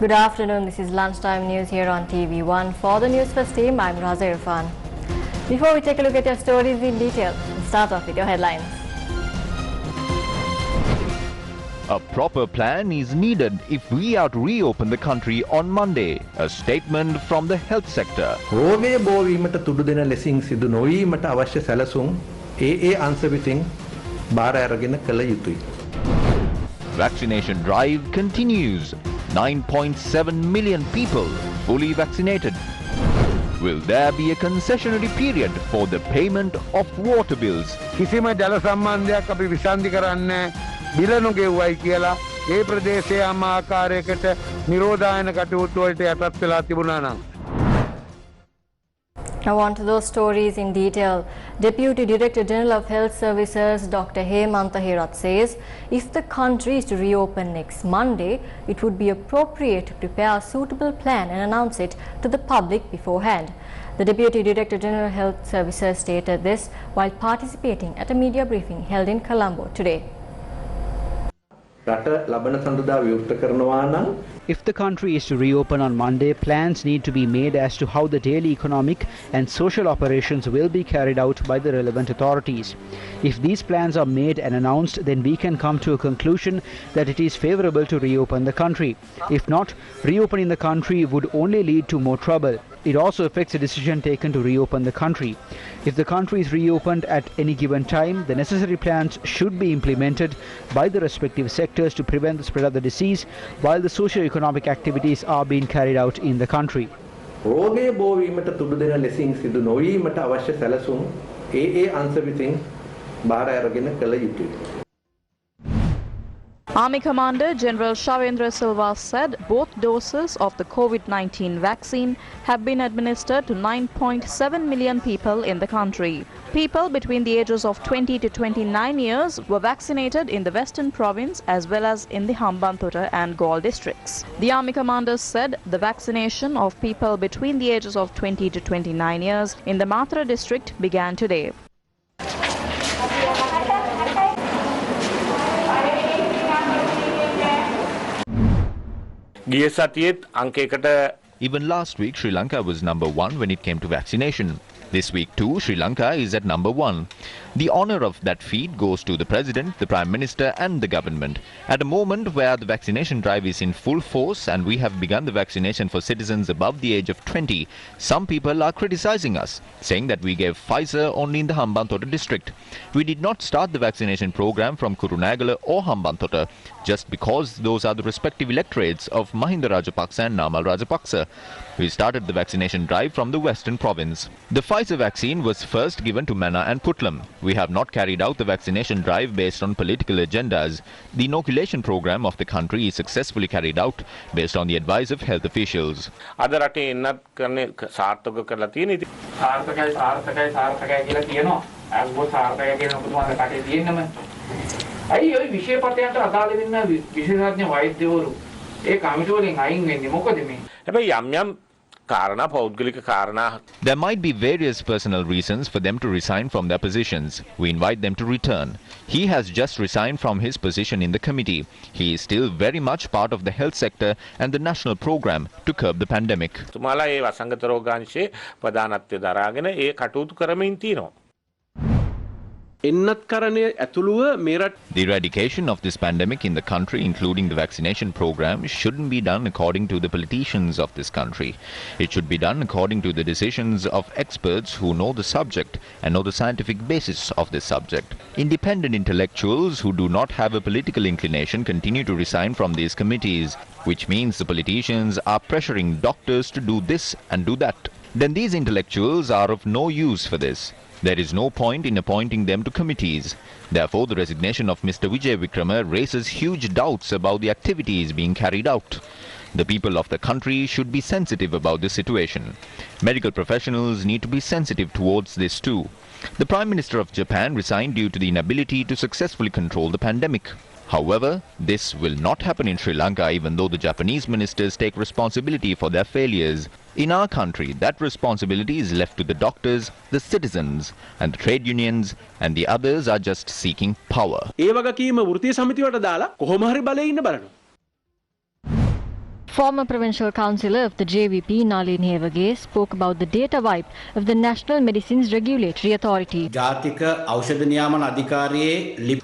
Good afternoon. This is lunchtime news here on TV1. For the Newsfirst team, I'm Raza Irfan. Before we take a look at your stories in detail, let's start off with your headlines. A proper plan is needed if we are to reopen the country on Monday. A statement from the health sector. රෝගය බෝවීමට තුඩු දෙන ලෙසින් සිදු නොවීමට අවශ්‍ය සැලසුම් ඒ අංශ විසින් බාර අරගෙන කළ යුතුයි. Vaccination drive continues. 9.7 million people fully vaccinated. Will there be a concessionary period for the payment of water bills? කිසිම ජල සම්බන්ධයක් අපි විසන්ධි කරන්නේ බිලනු ගෙව්වයි කියලා ඒ ප්‍රදේශයේ ආම ආකාරයකට නිරෝධායන කටයුතු වලට යටත් වෙලා තිබුණා නම්. Now on to those stories in detail. Deputy Director General of Health Services Dr. Hemantha Herath says if the country is to reopen next Monday, it would be appropriate to prepare a suitable plan and announce it to the public beforehand. The Deputy Director General of Health Services stated this while participating at a media briefing held in Colombo today. If the country is to reopen on Monday, plans need to be made as to how the daily economic and social operations will be carried out by the relevant authorities. If these plans are made and announced, then we can come to a conclusion that it is favorable to reopen the country. If not, reopening the country would only lead to more trouble. It also affects the decision taken to reopen the country. If the country is reopened at any given time, the necessary plans should be implemented by the respective sectors to prevent the spread of the disease while the socio-economic activities are being carried out in the country. රෝගය බෝවීමට තුඩු දෙන ලෙසින් සිදු නොවීමට අවශ්‍ය සැලසුම් ඒ අංශ විසින් බාර අරගෙන කළ යුතුයි. Army Commander General Shavendra Silva said both doses of the COVID-19 vaccine have been administered to 9.7 million people in the country. People between the ages of 20 to 29 years were vaccinated in the Western Province as well as in the Hambantota and Galle districts. The Army Commander said the vaccination of people between the ages of 20 to 29 years in the Matra district began today. Even last week, Sri Lanka was number 1 when it came to vaccination. This week too, Sri Lanka is at number 1. The honour of that feat goes to the President, the Prime Minister and the government. At a moment where the vaccination drive is in full force and we have begun the vaccination for citizens above the age of 20, some people are criticising us, saying that we gave Pfizer only in the Hambantota district. We did not start the vaccination program from Kurunegala or Hambantota just because those are the respective electorates of Mahinda Rajapaksa and Namal Rajapaksa. We started the vaccination drive from the Western Province. The Pfizer vaccine was first given to Mana and Putlam. We have not carried out the vaccination drive based on political agendas. The inoculation program of the country is successfully carried out based on the advice of health officials. There might be various personal reasons for them to resign from their positions. We invite them to return. He has just resigned from his position in the committee. He is still very much part of the health sector and the national program to curb the pandemic. The eradication of this pandemic in the country, including the vaccination program, shouldn't be done according to the politicians of this country. It should be done according to the decisions of experts who know the subject and know the scientific basis of this subject. Independent intellectuals who do not have a political inclination continue to resign from these committees, which means the politicians are pressuring doctors to do this and do that. Then these intellectuals are of no use for this. There is no point in appointing them to committees. Therefore, the resignation of Mr. Vijay Vikrama raises huge doubts about the activities being carried out. The people of the country should be sensitive about this situation. Medical professionals need to be sensitive towards this too. The Prime Minister of Japan resigned due to the inability to successfully control the pandemic. However, this will not happen in Sri Lanka even though the Japanese ministers take responsibility for their failures. In our country, that responsibility is left to the doctors, the citizens and the trade unions, and the others are just seeking power. Former provincial councillor of the JVP, Nalin Hevage, spoke about the data wipe of the National Medicines Regulatory Authority.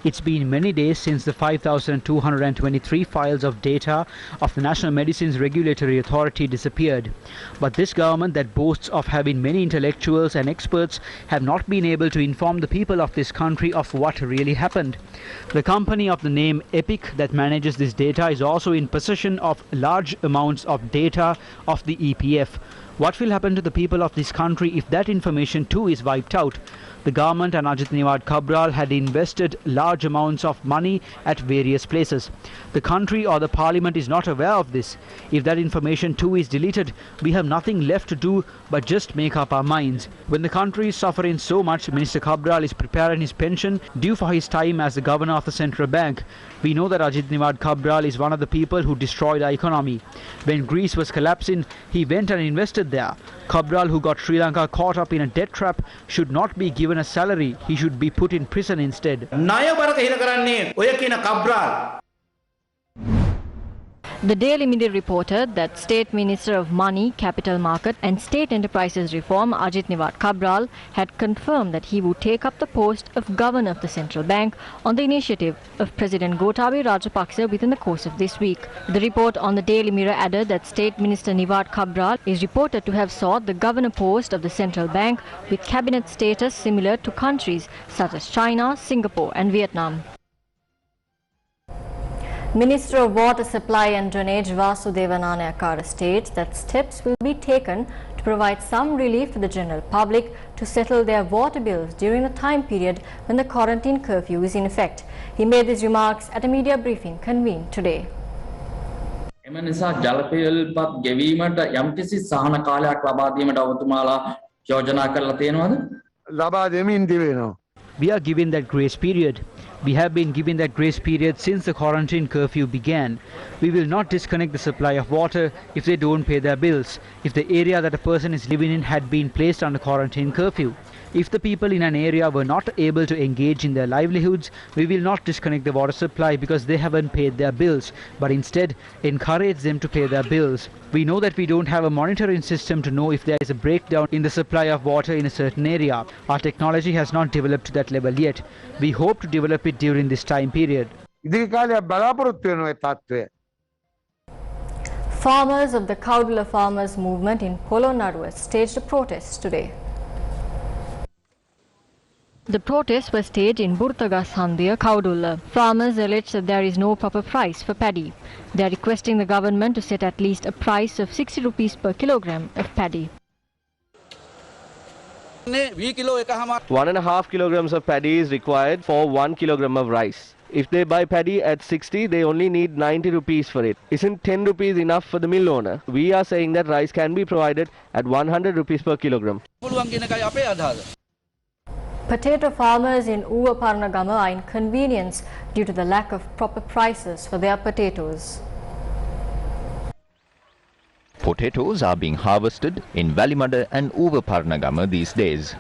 It's been many days since the 5,223 files of data of the National Medicines Regulatory Authority disappeared. But this government that boasts of having many intellectuals and experts have not been able to inform the people of this country of what really happened. The company of the name Epic that manages this data is also in possession of large amounts of data of the EPF. What will happen to the people of this country if that information too is wiped out? The government and Ajit Niwad Cabral had invested large amounts of money at various places. The country or the parliament is not aware of this. If that information too is deleted, we have nothing left to do but just make up our minds. When the country is suffering so much, Minister Cabral is preparing his pension due for his time as the governor of the central bank. We know that Ajit Niwad Cabral is one of the people who destroyed our economy. When Greece was collapsing, he went and invested there. Cabral, who got Sri Lanka caught up in a debt trap, should not be given a salary. He should be put in prison instead. The Daily Mirror reported that State Minister of Money, Capital Market and State Enterprises Reform, Ajit Niwad Cabral, had confirmed that he would take up the post of Governor of the Central Bank on the initiative of President Gotabaya Rajapaksa within the course of this week. The report on the Daily Mirror added that State Minister Niwad Cabral is reported to have sought the Governor post of the Central Bank with cabinet status similar to countries such as China, Singapore and Vietnam. Minister of Water Supply and Drainage Vasudeva Nanayakkara states that steps will be taken to provide some relief to the general public to settle their water bills during the time period when the quarantine curfew is in effect. He made these remarks at a media briefing convened today. We are given that grace period. We have been given that grace period since the quarantine curfew began. We will not disconnect the supply of water if they don't pay their bills, if the area that a person is living in had been placed under quarantine curfew. If the people in an area were not able to engage in their livelihoods, we will not disconnect the water supply because they haven't paid their bills, but instead encourage them to pay their bills. We know that we don't have a monitoring system to know if there is a breakdown in the supply of water in a certain area. Our technology has not developed to that level yet. We hope to develop it during this time period. Farmers of the Kaudula Farmers Movement in Polo Naduwa staged a protest today. The protests were staged in Burtaga Sandhya, Kaudula. Farmers allege that there is no proper price for paddy. They are requesting the government to set at least a price of 60 rupees per kilogram of paddy. 1.5 kilograms of paddy is required for 1 kilogram of rice. If they buy paddy at 60, they only need 90 rupees for it. Isn't 10 rupees enough for the mill owner? We are saying that rice can be provided at 100 rupees per kilogram. Potato farmers in Uva Paranagama are inconvenienced due to the lack of proper prices for their potatoes. Potatoes are being harvested in Valimada and Uva Paranagama these days.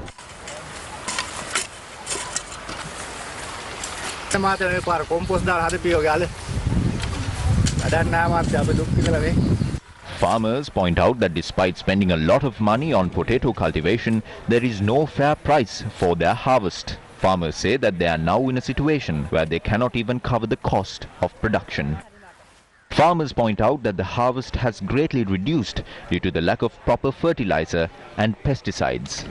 Farmers point out that despite spending a lot of money on potato cultivation, there is no fair price for their harvest. Farmers say that they are now in a situation where they cannot even cover the cost of production. Farmers point out that the harvest has greatly reduced due to the lack of proper fertilizer and pesticides.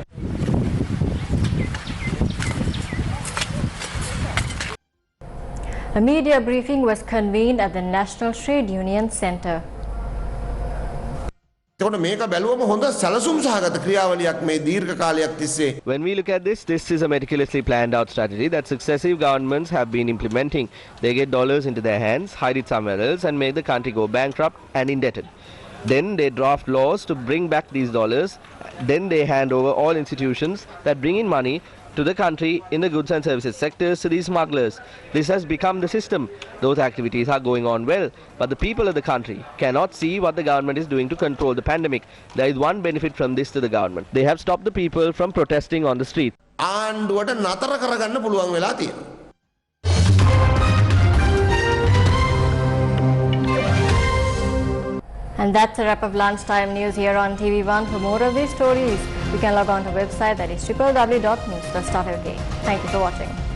A media briefing was convened at the National Trade Union Centre. When we look at this is a meticulously planned out strategy that successive governments have been implementing. They get dollars into their hands, hide it somewhere else and make the country go bankrupt and indebted. Then they draft laws to bring back these dollars. Then they hand over all institutions that bring in money to the country in the goods and services sectors to these smugglers. This has become the system. Those activities are going on well, but the people of the country cannot see what the government is doing to control the pandemic. There is one benefit from this to the government. They have stopped the people from protesting on the street. And that's a wrap of lunchtime news here on TV1. For more of these stories, you can log on to our website, that is www.newsfirst.lk. Thank you for watching.